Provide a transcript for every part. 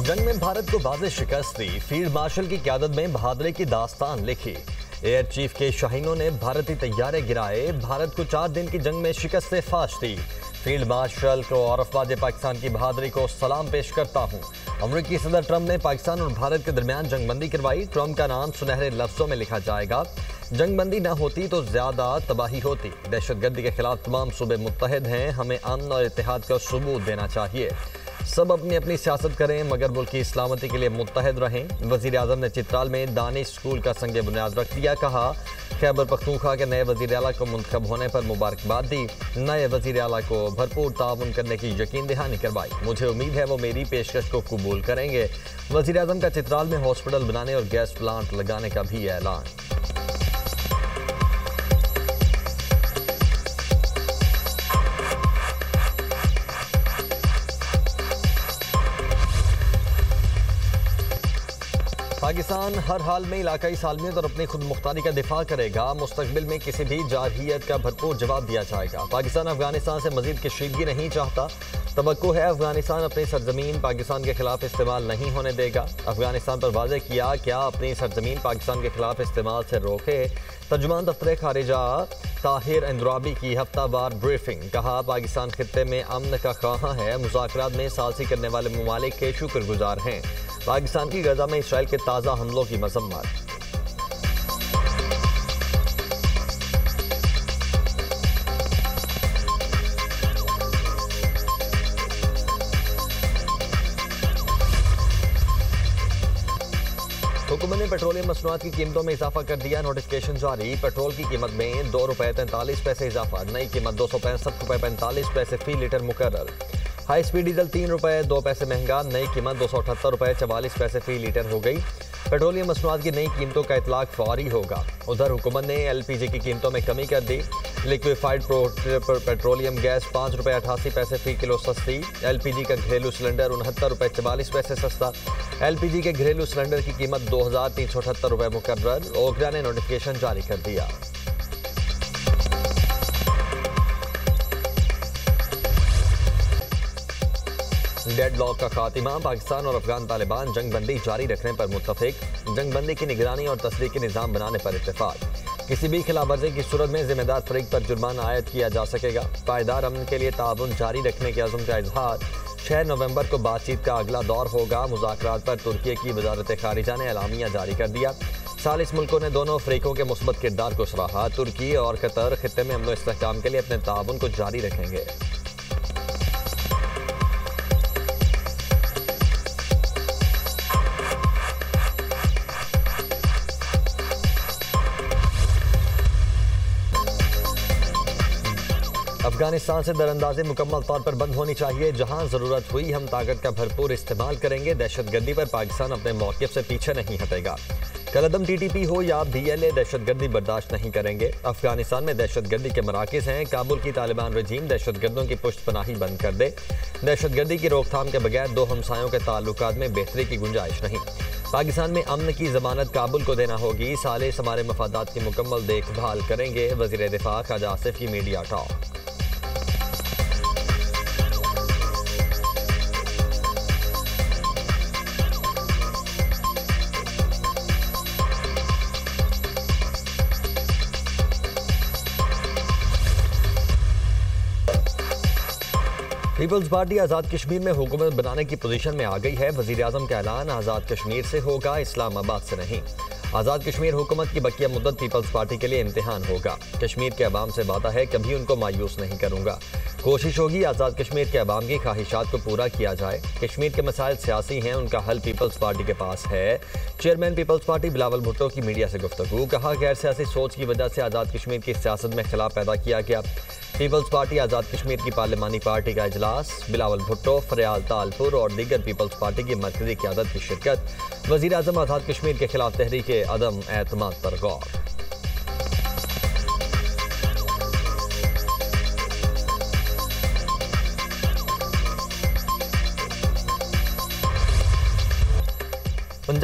जंग में भारत को वाज़ेह शिकस्त दी, फील्ड मार्शल की क़यादत में बहादुरी की दास्तान लिखी। एयर चीफ के शाहीनों ने भारतीय तैयारे गिराए, भारत को 4 दिन की जंग में शिकस्त से फाश दी। फील्ड मार्शल को और अफवाज पाकिस्तान की बहादुरी को सलाम पेश करता हूँ। अमरीकी सदर ट्रंप ने पाकिस्तान और भारत के दरमियान जंगबंदी करवाई। ट्रंप का नाम सुनहरे लफ्जों में लिखा जाएगा। जंगबंदी न होती तो ज्यादा तबाही होती। दहशतगर्दी के खिलाफ तमाम सूबे मुत्तहिद हैं, हमें अमन और इत्तेहाद का सबूत देना चाहिए। सब अपनी अपनी सियासत करें मगर मुल्क की सलामती के लिए मुत्तहिद रहें। वज़ीर आज़म ने चित्राल में दानिश स्कूल का संग बुनियाद रख दिया। कहा खैबर पख्तूनख्वा के नए वज़ीर आला को मुंतखब होने पर मुबारकबाद दी। नए वज़ीर आला को भरपूर ताउन करने की यकीन दहानी करवाई। मुझे उम्मीद है वो मेरी पेशकश को कबूल करेंगे। वज़ीर आज़म का चित्राल में हॉस्पिटल बनाने और गैस प्लांट लगाने का भी ऐलान। पाकिस्तान हर हाल में इलाकाई सालमियत और अपनी खुद मुख्तारी का दिफा करेगा। मुस्तकबिल में किसी भी जारहियत का भरपूर जवाब दिया जाएगा। पाकिस्तान अफगानिस्तान से मजीद कशीदगी नहीं चाहता। तवक्को है अफगानिस्तान अपनी सरजमीन पाकिस्तान के खिलाफ इस्तेमाल नहीं होने देगा। अफगानिस्तान पर वाज़ेह किया क्या अपनी सरजमीन पाकिस्तान के खिलाफ इस्तेमाल से रोके। तर्जुमान दफ्तर खारिजा ताहिर अंद्राबी की हफ्तावार ब्रीफिंग। कहा पाकिस्तान खित्ते में अमन का ख्वाहां है, मुज़ाकरात में सालसी करने वाले ममालिक के शुक्रगुजार हैं। पाकिस्तान की गजा में इसराइल के ताज़ा हमलों की मजम्मत। हुकूमत ने पेट्रोलियम मसनूआत की कीमतों में इजाफा कर दिया। नोटिफिकेशन जारी। पेट्रोल की कीमत में ₹2.43 इजाफा। नई कीमत ₹265.45 फी लीटर मुकर्रर। हाई स्पीड डीजल ₹3.02 महंगा। नई कीमत ₹278.44 फी लीटर हो गई। पेट्रोलियम मसनूआत की नई कीमतों का इतलाक फौरी होगा। उधर हुकूमत ने LPG की कीमतों में कमी कर दी। लिक्विफाइड पेट्रोलियम गैस ₹5.88 फी किलो सस्ती। LPG का घरेलू सिलेंडर ₹69.44 सस्ता। LPG के घरेलू सिलेंडर की कीमत ₹2,378 मुकर्रर। ओकरा ने नोटिफिकेशन जारी कर दिया। डेडलॉक का खात्मा। पाकिस्तान और अफगान तालिबान जंगबंदी जारी रखने पर मुत्तफिक। जंगबंदी की निगरानी और तस्दीकी निज़ाम बनाने पर इत्तेफाक। किसी भी खिलाफवर्जी की सूरत में जिम्मेदार फरीक पर जुर्माना आयद किया जा सकेगा। पायदार अमन के लिए ताउन जारी रखने के अज़्म का इजहार। 6 नवंबर को बातचीत का अगला दौर होगा। मुज़ाकरात पर तुर्की की वजारत खारिजा ने एलामिया जारी कर दिया। सालिस मुल्कों ने दोनों अफ्रीकों के मुस्बत किरदार को सराहा। तुर्की और कतर खित्ते में अमन व इस्तेहकाम के लिए अपने ताउन को जारी रखेंगे। अफगानिस्तान से दरअंदाजी मुकम्मल तौर पर बंद होनी चाहिए। जहां जरूरत हुई हम ताकत का भरपूर इस्तेमाल करेंगे। दहशतगर्दी पर पाकिस्तान अपने मौक़िफ़ से पीछे नहीं हटेगा। कलअदम TTP हो या BLA, दहशतगर्दी बर्दाश्त नहीं करेंगे। अफगानिस्तान में दहशतगर्दी के मराकज़ हैं। काबुल की तालिबान रजीम दहशतगर्दों की पुष्ट पनाही बंद कर दे। दहशतगर्दी की रोकथाम के बगैर दो हमसायों के ताल्लुकात में बेहतरी की गुंजाइश नहीं। पाकिस्तान में अमन की जमानत काबुल को देना होगी। सालिस हमारे मफादात की मुकम्मल देखभाल करेंगे। वज़ीर दिफा ख्वाजा आसिफ की media talk. Peoples party Azad Kashmir में हुकूमत बनाने की पोजीशन में आ गई है। वज़ीर आज़म का ऐलान आज़ाद कश्मीर से होगा, इस्लामाबाद से नहीं। आज़ाद कश्मीर हुकूमत की बकिया मुद्दत पीपल्स पार्टी के लिए इम्तिहान होगा। कश्मीर के अवाम से वादा है कभी उनको मायूस नहीं करूँगा। कोशिश होगी आज़ाद कश्मीर के अवाम की ख्वाहिशात को पूरा किया जाए। कश्मीर के मसाइल सियासी हैं, उनका हल पीपल्स पार्टी के पास है। Chairman peoples party Bilawal Bhutto की मीडिया से गुफ्तगू। कहा गैर सियासी सोच की वजह से आज़ाद कश्मीर की सियासत में खिलाफ पैदा किया गया। पीपल्स पार्टी आज़ाद कश्मीर की पार्लिमानी पार्टी का इजलास। बिलावल भुट्टो, फरियाल तालपुर और दीगर पीपल्स पार्टी की मरकजी क़यादत की शिरकत। वज़ीर आज़म आज़ाद कश्मीर के खिलाफ तहरीक अदम एतमाद पर गौर।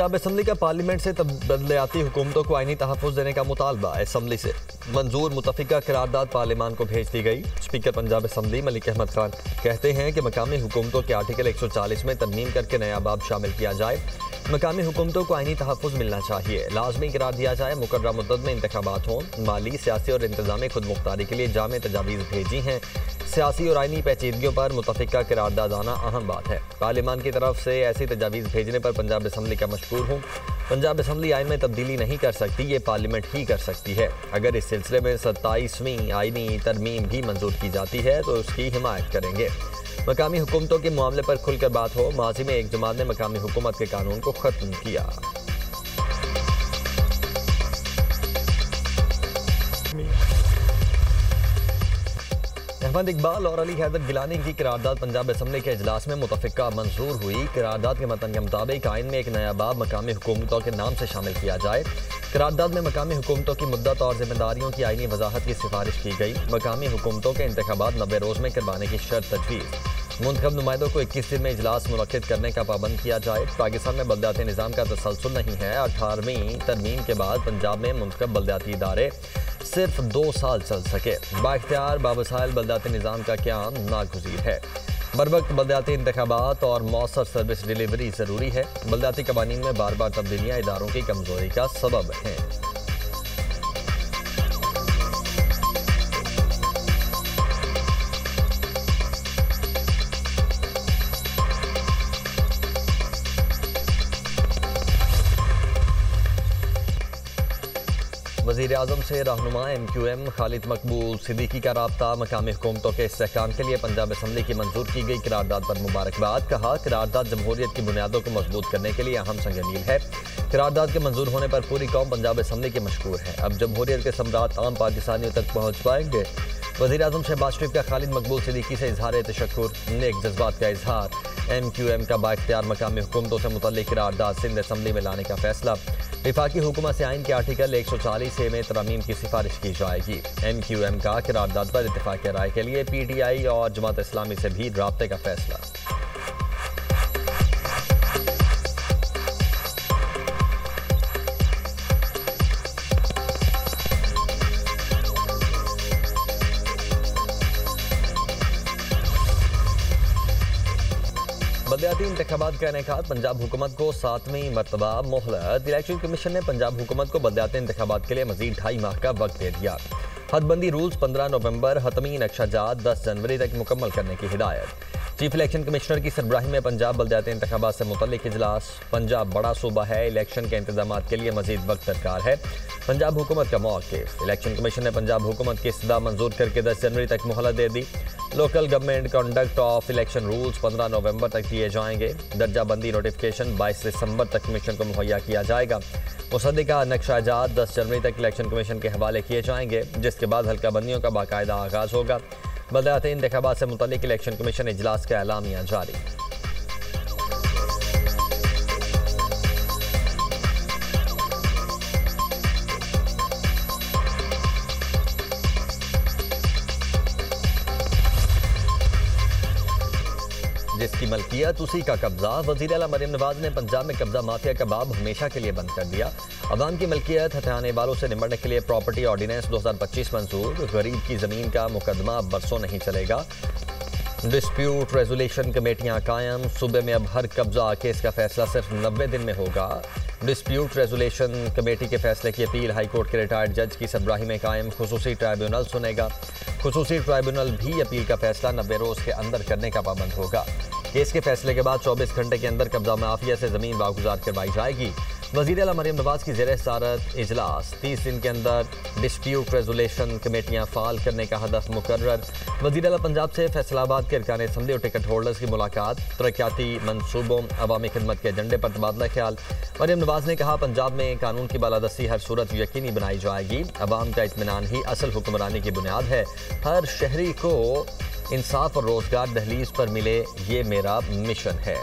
पंजाब असम्बली का पार्लियामेंट से बदलियाती हुकूमतों को आईनी तहफ़्फ़ुज़ देने का मुतालबा। असम्बली से मंजूर मुतफ़िका करारदाद पार्लियामान को भेज दी गई। स्पीकर पंजाब असम्बली मलिक अहमद खान कहते हैं कि मकामी हुकूमतों के आर्टिकल 140 में तरमीम करके नया बाब शामिल किया जाए। मकामी हुकूमतों को आईनी तहफ़्फ़ुज़ मिलना चाहिए। लाजमी करार दिया जाए मुकर्रर मुद्दत में इंतखाबात हों। माली, सियासी और इंतज़ामी खुद मुख्तारी के लिए जामे तजावीज़ भेजी हैं। सियासी और आईनी पेचीदगियों पर मुतफ़िका करारदाद आना अहम बात है। पार्लियामान की तरफ से ऐसी तजावीज़ भेजने पर पंजाब असम्बली का मशकूर हूँ। पंजाब असम्बली आइन में तब्दीली नहीं कर सकती, ये पार्लियामेंट ही कर सकती है। अगर इस सिलसिले में 27वीं आईनी तरमीम भी मंजूर की जाती है तो उसकी हिमायत करेंगे। मकामी हुकूमतों के मामले पर खुलकर बात हो। माजी में एक जमात ने मकामी हुकूमत के कानून को ख़त्म किया। अहमद इकबाल और अली हैदर गिलानी की करारदाद पंजाब असम्बली के इजलास में मुतफ़िका मंजूर हुई। करारदाद के मतन के मुताबिक आइन में एक नया बाब मकामी हुकूमतों के नाम से शामिल किया जाए। करारदाद में मकामी हुकूमतों की मुद्दत और जिम्मेदारियों की आइनी वजाहत की सिफारिश की गई। मकामी हुकूमतों के इंतखाबात 90 रोज़ में करवाने की शर्त तजवीज़। मुंतखब नुमाइंदों को 21 दिन में इजलास मुनक्किद करने का पाबंद किया जाए। पाकिस्तान में बल्दियाती निज़ाम का तसलसल नहीं है। 18वीं तरमीम के बाद पंजाब में मुंतखब बल्दियाती इदारे सिर्फ 2 साल चल सके। बाइख्तियार बावसाइल बल्दियाती निज़ाम का क़याम नागुज़ीर है। बरवक्त बल्दियाती इंतखाबात और मौसर सर्विस डिलीवरी ज़रूरी है। बल्दियाती कवानीन में बार बार तब्दीलियाँ इदारों की कमज़ोरी का सबब हैं। वज़ीर आज़म से रहनुमा MQM खालिद मकबूल सिद्दीकी का राब्ता। मकामी हुकूमतों के इस्तेहकाम के लिए पंजाब असम्बली की मंजूर की गई करारदाद पर मुबारकबाद। कहा, करारदाद जमहूरियत की बुनियादों को मजबूत करने के लिए अहम संग-मील है। करारदाद के मंजूर होने पर पूरी कौम पंजाब असम्बली की मशकूर है। अब जमहूरियत के सम्राट आम पाकिस्तानियों तक पहुँच पाएंगे। वज़ीर आज़म शहबाज शरीफ का खालिद मकबूल सिद्दीकी से इजहार तशक्कुर, नेक जज्बात का इजहार। MQM का बाइख्तियार मकामी हुकूमतों से मुतल्लिक करारदाद सिंध असम्बली में लाने का फैसला। वफाकी हुकूमत से आइन के आर्टिकल 140A में तरमीम की सिफारिश की जाएगी। MQM का करारदाद पर इत्तेफाक राय के लिए PTI और जमात इस्लामी से भी राब्ते का फैसला। बल्दियाती इंतखाबात का इनेकाद, पंजाब हुकूमत को 7वीं मरतबा मोहलत। इलेक्शन कमीशन ने पंजाब हुकूमत को बल्दियाती इंतखाबात के लिए मजीद 2.5 माह का वक्त दे दिया। हदबंदी रूल्स 15 नवंबर, हतमी नक्शाजात 10 जनवरी तक मुकम्मल करने की हिदायत। चीफ इलेक्शन कमिश्नर की सरबराही में पंजाब बल्दियाती इंतखाबात से मुतल्लिक इजलास। पंजाब बड़ा सूबा है, इलेक्शन के इंतजाम के लिए मजीद वक्त दरकार है। पंजाब हुकूमत का मौक़िफ़। इलेक्शन कमीशन ने पंजाब हुकूमत की इस्तदा मंजूर करके 10 जनवरी तक मोहलत दे दी। Local government conduct of election rules 15 नवंबर तक दिए जाएंगे। दर्जा बंदी नोटिफिकेशन 22 दिसंबर तक कमीशन को मुहैया किया जाएगा। मुसद्दिका नक्शाजात 10 जनवरी तक इलेक्शन कमीशन के हवाले किए जाएंगे, जिसके बाद हल्का बंदियों का बाकायदा आगाज़ होगा। बल्दियाती इंतखाबात से मुतल्लिक इलेक्शन कमीशन इजलास का एलामिया जारी। जिसकी मलकियत उसी का कब्जा। वज़ीर आला मरियम नवाज ने पंजाब में कब्जा माफिया का बाब हमेशा के लिए बंद कर दिया। अवाम की मलकियत हथियाने वालों से निपटने के लिए प्रॉपर्टी ऑर्डिनेंस 2025 मंजूर। गरीब की ज़मीन का मुकदमा बरसों नहीं चलेगा। डिस्प्यूट रेजोल्यूशन कमेटियां कायम। सूबे में अब हर कब्जा केस का फैसला सिर्फ 90 दिन में होगा। डिस्प्यूट रेजोल्यूशन कमेटी के फैसले की अपील हाईकोर्ट के रिटायर्ड जज की सरबराही में कायम खुसूसी ट्राइब्यूनल सुनेगा। खुसूसी ट्राइब्यूनल भी अपील का फैसला 90 रोज़ के अंदर करने का पाबंद होगा। केस के फैसले के बाद 24 घंटे के अंदर कब्जा माफिया से ज़मीन वागुजार करवाई जाएगी। वज़ीर आला मरियम नवाज की ज़ेर सदारत इजलास। 30 दिन के अंदर डिस्प्यूट रेजोल्यूशन कमेटियाँ फ़ाल करने का हदफ मुकर्रर। वज़ीर आला पंजाब से फैसलाबाद के अरकान असम्बली और टिकट होल्डर्स की मुलाकात। तरक्याती मनसूबों, अवामी खिदमत के एजेंडे पर तबादला ख्याल। मरियम नवाज ने कहा, पंजाब में कानून की बालादस्ती हर सूरत यकीनी बनाई जाएगी। अवाम का इत्मीनान ही असल हुक्मरानी की बुनियाद है। हर शहरी को इंसाफ और रोजगार दहलीज पर मिले, ये मेरा मिशन है।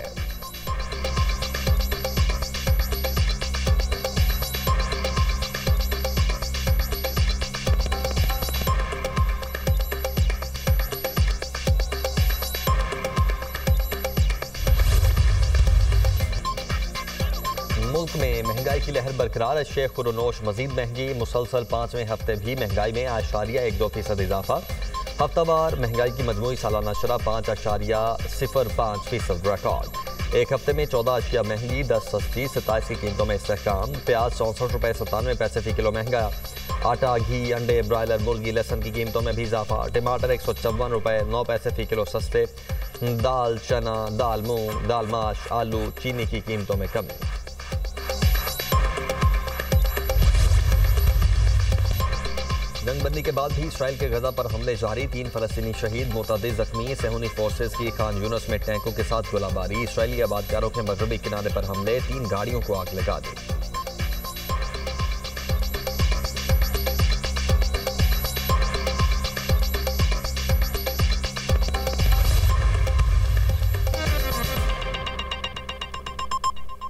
मुल्क में महंगाई की लहर बरकरार। शेख खुरोनोश मजीद महंगी, मुसलसल 5वें हफ्ते भी महंगाई में 8.12% इजाफा। हफ्तावार महंगाई की मजमूई सालाना शरह 5.05% रिकॉर्ड। एक हफ्ते में 14 अशिया महंगी, 10 सस्ती, 27 की कीमतों में इस्तेहकाम। प्याज 64 रुपये 97 पैसे फी किलो महंगा। आटा, घी, अंडे, ब्रायलर मुर्गी, लहसन की कीमतों में भी इजाफा। टमाटर 154 रुपये 9 पैसे फी किलो सस्ते। दाल, चना, दाल मूंग, दाल माश, आलू, चीनी की कीमतों में कमी। जंगबंदी के बाद भी इसराइल के गजा पर हमले जारी। 3 फलस्तीनी शहीद, मुतअद्दिद जख्मी। सेहूनी फोर्सेज की खान यूनस में टैंकों के साथ गोलाबारी। इसराइली आबादकारों के मगरबी किनारे पर हमले, 3 गाड़ियों को आग लगा दी।